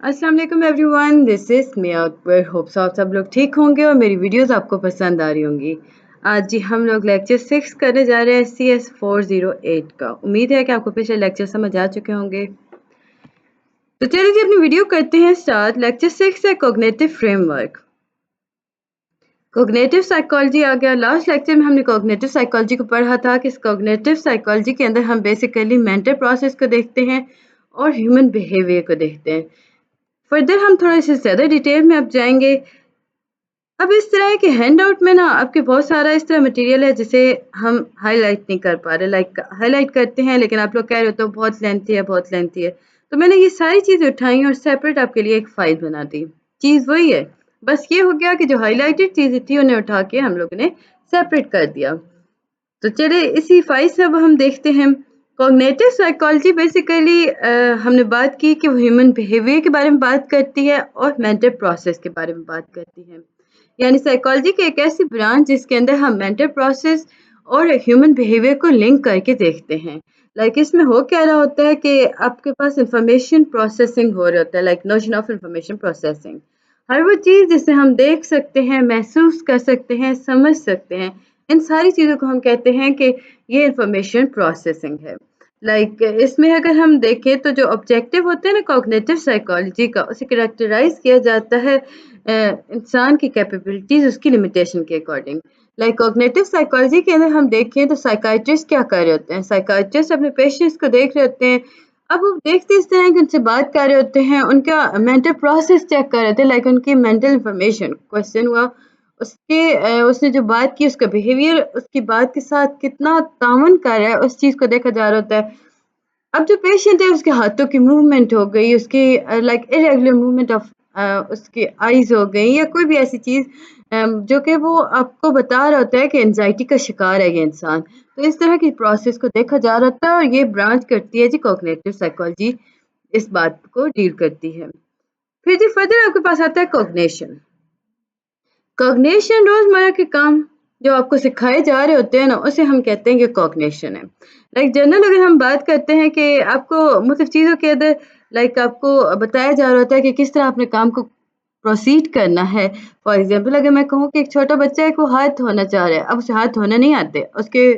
अस्सलाम वालेकुम everyone, this is Miya Akbar. Hopes आप सब लोग ठीक होंगे और मेरी वीडियोस आपको पसंद आ रही होंगी। आज जी हम लोग लेक्चर 6 करने जा रहे हैं CS 408 का। उम्मीद है कि आपको पिछले लेक्चर समझ आ चुके होंगे। तो चलिए जी अपनी वीडियो करते हैं स्टार्ट। लेक्चर 6 है कॉग्निटिव फ्रेमवर्क। कॉग्निटिव साइकोलॉजी आ गया। लास्ट लेक्चर में हमने कॉग्निटिव साइकोलॉजी को पढ़ा था कि इस कॉग्निटिव साइकोलॉजी के अंदर हम बेसिकली मेंटल प्रोसेस को देखते हैं और ह्यूमन बिहेवियर को देखते हैं। फर्दर हम थोड़ा से ज़्यादा डिटेल में अब जाएंगे। अब इस तरह के हैंडआउट में ना आपके बहुत सारा इस तरह मटेरियल है जिसे हम हाईलाइट नहीं कर पा रहे। लाइक हाईलाइट करते हैं लेकिन आप लोग कह रहे हो तो बहुत लेंथी है, बहुत लेंथी है। तो मैंने ये सारी चीज़ें उठाई और सेपरेट आपके लिए एक फाइल बना दी। चीज़ वही है, बस ये हो गया कि जो हाईलाइटेड चीज़ें थी उन्हें उठा के हम लोगों ने सेपरेट कर दिया। तो चलिए इसी फाइल से अब हम देखते हैं। कॉग्निटिव साइकोलॉजी बेसिकली हमने बात की कि वो ह्यूमन बिहेवियर के बारे में बात करती है और मेंटल प्रोसेस के बारे में बात करती है। यानी साइकोलॉजी की एक ऐसी ब्रांच जिसके अंदर हम मेंटल प्रोसेस और ह्यूमन बिहेवियर को लिंक करके देखते हैं। लाइक इसमें हो क्या रहा होता है कि आपके पास इंफॉर्मेशन प्रोसेसिंग हो रहा होता है। Like notion of information processing, हर वो चीज़ जिसे हम देख सकते हैं, महसूस कर सकते हैं, समझ सकते हैं, इन सारी चीज़ों को हम कहते हैं कि ये इंफॉर्मेशन प्रोसेसिंग है। लाइक इसमें अगर हम देखें तो जो ऑब्जेक्टिव होते हैं ना कॉग्निटिव साइकोलॉजी का, उसे कैरेक्टराइज किया जाता है इंसान की कैपेबिलिटीज उसकी लिमिटेशन के अकॉर्डिंग। लाइक कॉग्निटिव साइकोलॉजी के अंदर हम देखें तो साइकाइट्रिस्ट क्या कर रहे होते हैं, साइकाइट्रिस्ट अपने पेशेंट्स को देख रहे होते हैं। अब वो देखते इस तरह कि उनसे बात कर रहे होते हैं, उनका मेंटल प्रोसेस चेक कर रहे थे। लाइक उनकी मेंटल इंफॉर्मेशन क्वेश्चन हुआ, उसने जो बात की उसका बिहेवियर उसकी बात के साथ कितना तावन कर रहा है उस चीज़ को देखा जा रहा होता है। अब जो पेशेंट है उसके हाथों की मूवमेंट हो गई, उसकी लाइक इरेगुलर मूवमेंट ऑफ उसकी आईज हो गई या कोई भी ऐसी चीज़ जो कि वो आपको बता रहा होता है कि एंजाइटी का शिकार है ये इंसान। तो इस तरह की प्रोसेस को देखा जा रहा था और ये ब्रांच करती है जी कॉग्निटिव साइकोलॉजी, इस बात को डील करती है। फिर जी फर्दर आपके पास आता है कॉग्निशन। कॉग्निशन रोजमर्रा के काम जो आपको सिखाए जा रहे होते हैं ना, उसे हम कहते हैं कि कॉग्निशन है। लाइक जनरल अगर हम बात करते हैं कि आपको मतलब चीज़ों के अंदर लाइक आपको बताया जा रहा होता है कि किस तरह अपने काम को प्रोसीड करना है। फॉर एग्जांपल अगर मैं कहूँ कि एक छोटा बच्चा है को हाथ धोना चाह रहा है, अब उसे हाथ धोना नहीं आते, उसके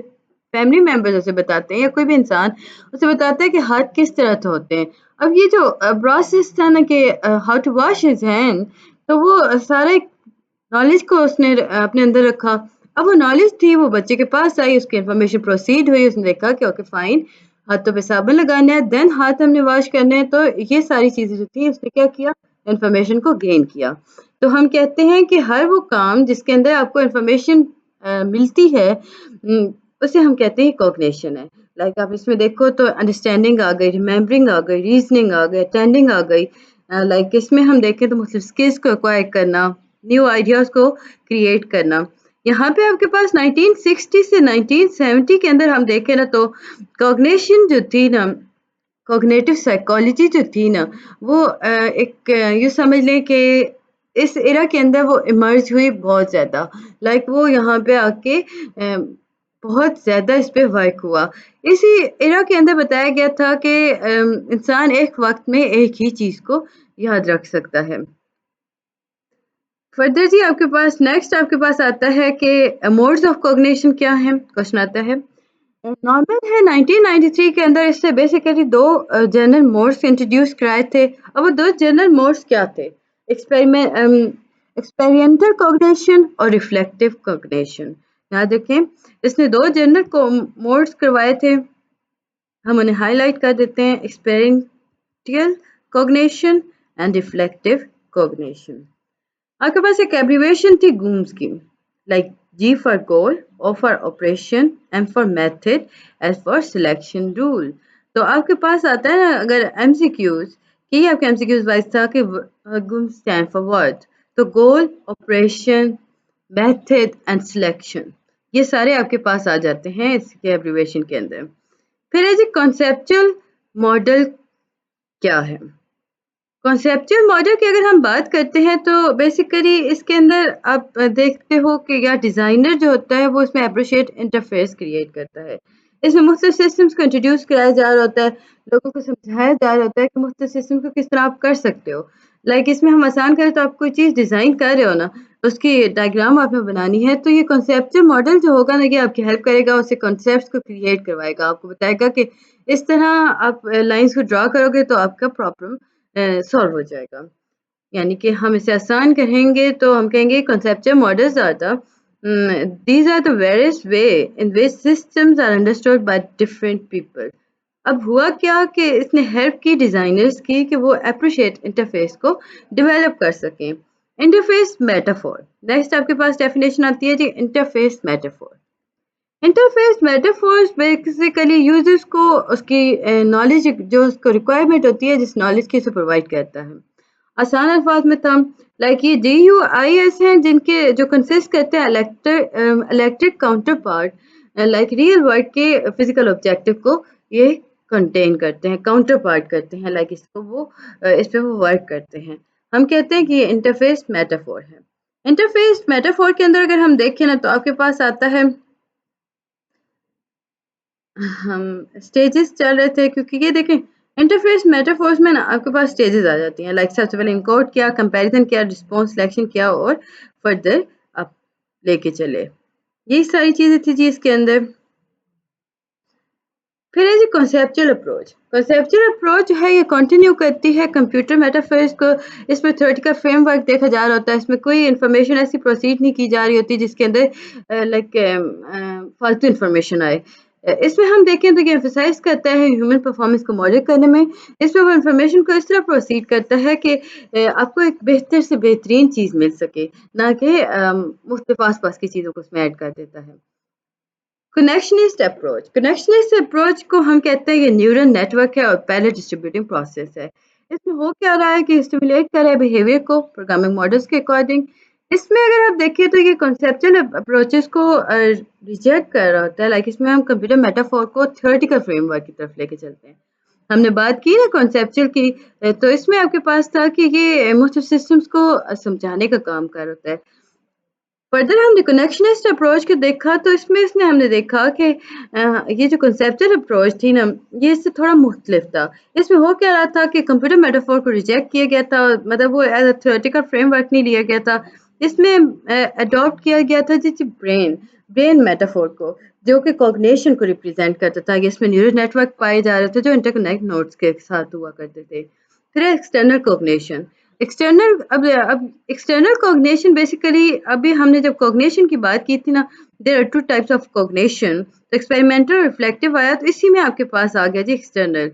फैमिली मेंबर्स उसे बताते हैं या कोई भी इंसान उसे बताता है कि हाथ किस तरह धोते हैं। अब ये जो प्रोसेस था ना कि how to wash his hand, तो वो सारा एक नॉलेज को उसने अपने अंदर रखा। अब वो नॉलेज थी वो बच्चे के पास आई, उसकी इन्फॉर्मेशन प्रोसीड हुई, उसने देखा कि ओके फाइन, हाथों पे साबुन लगाना है, देन हाथ हमने वॉश करने हैं। तो ये सारी चीज़ें जो थी उसने क्या किया, इन्फॉर्मेशन को गेन किया। तो हम कहते हैं कि हर वो काम जिसके अंदर आपको इन्फॉर्मेशन मिलती है उसे हम कहते हैं कॉग्निशन है। लाइक आप इसमें देखो तो अंडरस्टैंडिंग आ गई, रिमेम्बरिंग आ गई, रीजनिंग आ गई, अटेंडिंग आ गई। लाइक इसमें हम देखें तो मतलब स्किल्स को एक्वायर करना, न्यू आइडियाज़ को क्रिएट करना। यहाँ पे आपके पास 1960 से 1970 के अंदर हम देखें ना तो कॉग्निशन जो थी ना, कॉग्निटिव साइकोलॉजी जो थी ना, वो एक यूँ समझ लें कि इस एरा के अंदर वो इमर्ज हुई बहुत ज़्यादा। लाइक वो यहाँ पे आके बहुत ज़्यादा इस पे वर्क हुआ। इसी एरा के अंदर बताया गया था कि इंसान एक वक़्त में एक ही चीज़ को याद रख सकता है। फर्दर जी आपके पास नेक्स्ट आपके पास आता है कि मोड्स ऑफ कॉग्निशन क्या है, क्वेश्चन आता है। नॉर्मल है 1993 के अंदर इससे बेसिकली दो जनरल मोड्स इंट्रोड्यूस कराए थे। अब वो दो जनरल मोड्स क्या थे, एक्सपेरिमेंटल कॉग्निशन और रिफ्लेक्टिव कॉग्निशन। याद रखें इसने दो जनरल मोड्स करवाए थे, हम उन्हें हाईलाइट कर देते हैं, experimental cognition and reflective cognition. आपके पास एक एब्रीविएशन थी गूम्स की, like G for goal, O for operation, M for method, S for selection rule. तो आपके पास आता है ना अगर MCQs कि आपके MCQs वाइज था कि गूम स्टैंड फॉर वर्ड, तो गोल, ऑपरेशन, मेथड एंड सिलेक्शन, ये सारे आपके पास आ जाते हैं इसके एब्रीविएशन के अंदर। फिर है जी कॉन्सेप्चुअल मॉडल क्या है। कॉन्सेप्चुअल मॉडल की अगर हम बात करते हैं तो बेसिकली इसके अंदर आप देखते हो कि या डिज़ाइनर जो होता है वो इसमें एप्रोप्रिएट इंटरफेस क्रिएट करता है। इसमें मुख्तलिफ सिस्टम्स को इंट्रोड्यूस कराया जा रहा होता है, लोगों को समझाया जा रहा होता है कि मुख्तलिफ सिस्टम को किस तरह आप कर सकते हो। लाइक इसमें हम आसान करें तो आप कोई चीज़ डिज़ाइन कर रहे हो ना, उसकी डायग्राम आपने बनानी है, तो ये कॉन्सेप्चुअल मॉडल जो होगा ना, ये आपकी हेल्प करेगा, उससे कॉन्सेप्ट्स को क्रिएट करवाएगा, आपको बताएगा कि इस तरह आप लाइन्स को ड्रा करोगे तो आपका प्रॉब्लम सॉल्व हो जाएगा। यानी कि हम इसे आसान कहेंगे तो हम कहेंगे conceptual models are these are the various way in which systems are understood by different people. अब हुआ क्या कि इसने हेल्प की डिज़ाइनर्स की कि वो एप्रिशिएट इंटरफेस को डेवलप कर सकें। इंटरफेस मेटाफोर, नेक्स्ट आपके पास डेफिनेशन आती है जी, interface metaphor. Interface metaphors basically users को उसकी नॉलेज जो उसको रिक्वायरमेंट होती है, जिस नॉलेज की उसे प्रोवाइड करता है। आसान अल्फाज में था, लाइक ये DUIs हैं जिनके जो कंसिस्ट करते हैं electric counter part, like real world के फिजिकल ऑब्जेक्टिव को ये कंटेन करते हैं, काउंटर पार्ट करते हैं, लाइक इसको वो इस पे वो वर्क करते हैं। हम कहते हैं कि ये इंटरफेस मेटाफोर है। इंटरफेस मेटाफोर के अंदर अगर हम देखें ना, तो आपके पास आता है, हम स्टेजेस चल रहे थे, क्योंकि ये देखें इंटरफेस मेटाफोर्स में ना आपके पास स्टेजेस आ जाती हैं, लाइक सबसे पहले इनकोड किया, कंपैरिजन किया, रिस्पॉन्स सिलेक्शन किया और फर्दर आप लेके चले। यही सारी चीज़ें थी जी इसके अंदर। फिर है जी कॉन्सेप्चुअल अप्रोच। कॉन्सेप्चुअल अप्रोच जो है ये कंटिन्यू करती है कंप्यूटर मेटाफर्स को। इसमें थ्योरेटिकल फ्रेमवर्क देखा जा रहा होता है, इसमें कोई इन्फॉर्मेशन ऐसी प्रोसीड नहीं की जा रही होती जिसके अंदर लाइक फालतू इन्फॉर्मेशन आए। इसमें हम देखें तो ये एम्फसाइज करता है ह्यूमन परफॉर्मेंस को मॉडल करने में। इसमें वो इन्फॉर्मेशन को इस तरह प्रोसीड करता है कि आपको एक बेहतर से बेहतरीन चीज़ मिल सके, ना कि मुख्तलिफ आस पास की चीज़ों को उसमें ऐड कर देता है। कनेक्शनिस्ट अप्रोच, कनेक्शनिस्ट अप्रोच को हम कहते हैं ये न्यूरल नेटवर्क है और पैरेलल डिस्ट्रीब्यूटिंग प्रोसेस है। इसमें हो क्या रहा है कि स्टिमुलेट कर रहा है बिहेवियर को प्रोग्रामिंग मॉडल्स के अकॉर्डिंग। इसमें अगर आप देखिए तो ये कॉन्सेप्चुअल अप्रोचेस को रिजेक्ट कर रहा होता है, लाइक इसमें हम कंप्यूटर मेटाफोर को थ्योरेटिकल फ्रेमवर्क की तरफ लेके चलते हैं। हमने बात की ना कॉन्सेप्चुअल की, तो इसमें आपके पास था कि ये मुख्तलिफ सिस्टम्स को समझाने का काम कर होता है। फर्दर हमने कनेक्शनिस्ट अप्रोच को देखा, तो इसमें इसने हमने देखा कि ये जो कंसेप्चुअल अप्रोच थी ना, ये इससे थोड़ा मुख्तलिफ था। इसमें हो क्या रहा था कि कंप्यूटर मेटाफोर को रिजेक्ट किया गया था, मतलब वो एज अ थ्योरेटिकल फ्रेमवर्क नहीं लिया गया था। इसमें अडॉप्ट किया गया था जिस ब्रेन ब्रेन मेटाफोर को, जो कि कॉग्निशन को रिप्रेजेंट करता था। इसमें न्यूरल नेटवर्क पाए जा रहे थे जो इंटरकनेक्ट नोड्स के साथ हुआ करते थे। फिर एक्सटर्नल कॉग्निशन। अब एक्सटर्नल कॉग्निशन बेसिकली, अभी हमने जब कॉग्निशन की बात की थी ना, there are two types of cognition, तो एक्सपेरिमेंटल रिफ्लेक्टिव आया, तो इसी में आपके पास आ गया जी एक्सटर्नल।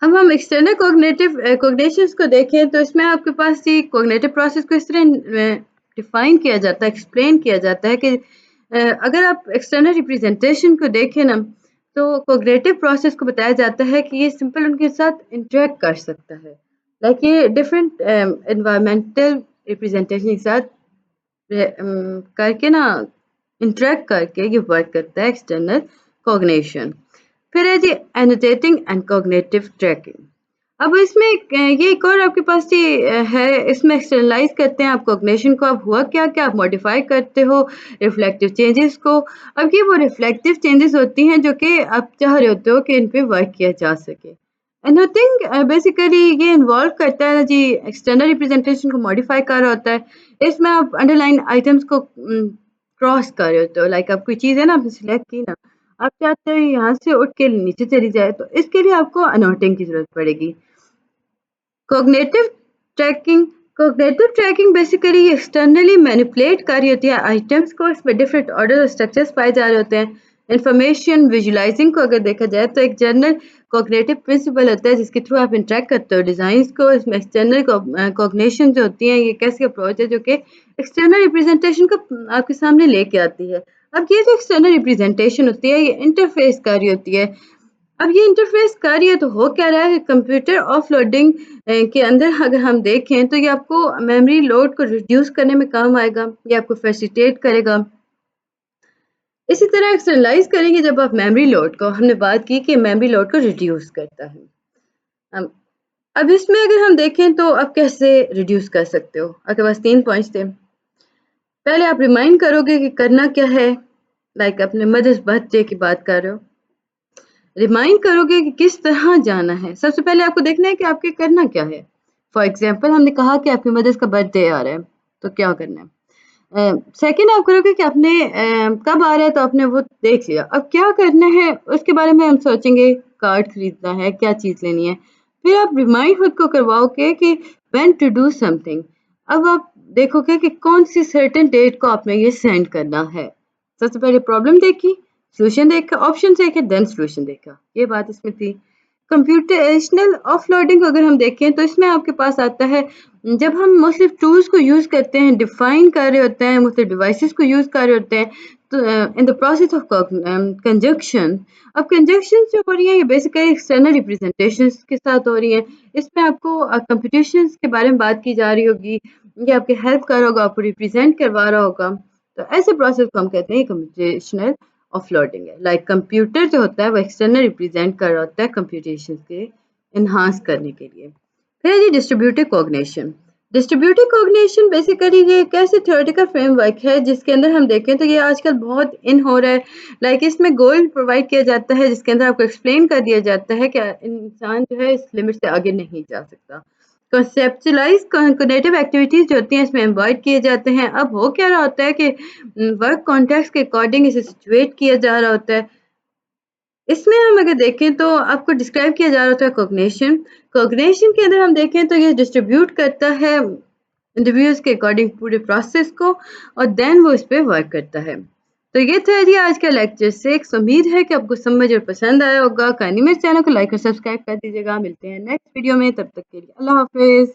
अब हम एक्सटर्नल कॉग्निशंस को देखें, तो इसमें आपके पास जी कॉग्निटिव प्रोसेस को इस तरह डिफाइन किया जाता है, एक्सप्लेन किया जाता है कि अगर आप एक्सटर्नल रिप्रेजेंटेशन को देखें ना, तो कॉग्निटिव प्रोसेस को बताया जाता है कि ये सिंपल उनके साथ इंटरेक्ट कर सकता है, लाइक ये डिफरेंट एनवायरमेंटल रिप्रेजेंटेशन के साथ करके ना, इंटरेक्ट करके ये वर्क करता है एक्सटर्नल कॉग्निशन। फिर है जी एनोटेटिंग एंड कॉग्निटिव ट्रैकिंग। अब इसमें ये एक और आपके पास ये है, इसमें एक्सटर्नलाइज करते हैं आप कॉग्निशन को। अब हुआ क्या कि आप मॉडिफाई करते हो रिफ्लेक्टिव चेंजेस को। अब ये वो रिफ्लेक्टिव चेंजेस होती हैं जो कि आप चाह रहे होते हो कि इन पे वर्क किया जा सके। एनोथिंग बेसिकली ये इन्वॉल्व करता है जी एक्सटर्नल रिप्रेजेंटेशन को मॉडिफाई कर रहा होता है। इसमें आप अंडरलाइन आइटम्स को क्रॉस कर रहे होते हो, लाइक आप कोई चीज़ है ना, आपने सिलेक्ट की ना, आप चाहते हो यहाँ से उठ के नीचे चली जाए, तो इसके लिए आपको अनोटिंग की ज़रूरत पड़ेगी। Cognitive tracking. Cognitive tracking basically externally manipulate कर रही होती है आइटम्स को, इसमें डिफरेंट ऑर्डर और स्ट्रक्चर्स पाए जा रहे होते हैं। इंफॉर्मेशन विजुलाइजिंग को अगर देखा जाए तो एक जनरल कॉग्निटिव प्रिंसिपल होता है जिसके थ्रू आप इंटरेक्ट करते हो डिज़ाइंस को। इसमें एक्सटर्नल कॉग्निशन जो होती है, ये कैसी अप्रोच है जो कि एक्सटर्नल रिप्रेजेंटेशन को आपके सामने लेके आती है। अब ये जो एक्सटर्नल रिप्रेजेंटेशन होती है, ये इंटरफेस कर रही होती है। अब ये इंटरफेस कर रही है, तो हो क्या रहा है, कंप्यूटर ऑफलोडिंग के अंदर अगर हम देखें तो ये आपको मेमोरी लोड को रिड्यूस करने में काम आएगा, ये आपको फैसिलिटेट करेगा। इसी तरह एक्सटर्नलाइज करेंगे जब आप मेमोरी लोड को, हमने बात की कि मेमोरी लोड को रिड्यूस करता है। अब इसमें अगर हम देखें तो आप कैसे रिड्यूस कर सकते हो, आपके पास 3 पॉइंट्स थे। पहले आप रिमाइंड करोगे कि करना क्या है, लाइक अपने मदर्स बर्थडे की बात कर रहे हो, रिमाइंड करोगे कि किस तरह जाना है। सबसे पहले आपको देखना है कि आपके करना क्या है। फॉर एग्जाम्पल हमने कहा कि आपकी मदर्स का बर्थडे आ रहा है, तो क्या करना है। सेकंड आप करोगे कि आपने कब आ रहा है, तो आपने वो देख लिया। अब क्या करना है उसके बारे में हम सोचेंगे, कार्ड खरीदना है, क्या चीज़ लेनी है। फिर आप रिमाइंड खुद को करवाओगे कि व्हेन टू डू समथिंग। अब आप देखोगे कि कौन सी सर्टेन डेट को आपने ये सेंड करना है। सबसे पहले प्रॉब्लम देखी, सॉल्यूशन देखा, ऑप्शन देखे, देन सॉल्यूशन देखा, ये बात इसमें थी। कंप्यूटेशनल ऑफलोडिंग अगर हम देखें तो इसमें आपके पास आता है जब हम मुख्तलिफ टूल्स को यूज़ करते हैं, डिफाइन कर रहे होते हैं, मुख्तलिफ डिवाइसेस को यूज़ कर रहे होते हैं, तो in the process of conjunction. अब कंजक्शन जो हो रही है ये बेसिकली एक्सटर्नल रिप्रेजेंटेशन के साथ हो रही है। इसमें आपको कंप्यूटेशन के बारे में बात की जा रही होगी, ये आपके हेल्प कर रहा होगा, आपको रिप्रेजेंट करवा रहा होगा। तो ऐसे प्रोसेस को हम कहते हैं कंप्यूटेशनल ऑफलोडिंग है। लाइक कंप्यूटर जो होता है वो एक्सटर्नल रिप्रेजेंट कर रहा होता है कंप्यूटेशन के इन्हांस करने के लिए। फिर है जी distributed cognition. Distributed cognition basically ये एक ऐसे थ्योरेटिकल फ्रेमवर्क है जिसके अंदर हम देखें तो ये आजकल बहुत इन हो रहा है। लाइक इसमें गोल प्रोवाइड किया जाता है जिसके अंदर आपको एक्सप्लेन कर दिया जाता है कि इंसान जो है इस लिमिट से आगे नहीं जा सकता। कंसेप्चुलाइज कॉग्निटिव एक्टिविटीज जो होती हैं इसमें एम्बॉयड किए जाते हैं। अब हो क्या रहा होता है कि वर्क कॉन्टेक्स्ट के अकॉर्डिंग इसे सिचुएट किया जा रहा होता है। इसमें हम अगर देखें तो आपको डिस्क्राइब किया जा रहा होता है कॉग्निशन। कॉग्निशन के अंदर हम देखें तो ये डिस्ट्रीब्यूट करता है इंडिविजुअल्स के अकॉर्डिंग पूरे प्रोसेस को, और देन वो इस पे वर्क करता है। तो ये था जी आज का लेक्चर 6। उम्मीद है कि आपको समझ और पसंद आया होगा। काइंडली मेरे चैनल को लाइक और सब्सक्राइब कर दीजिएगा। मिलते हैं नेक्स्ट वीडियो में, तब तक के लिए अल्लाह हाफिज़।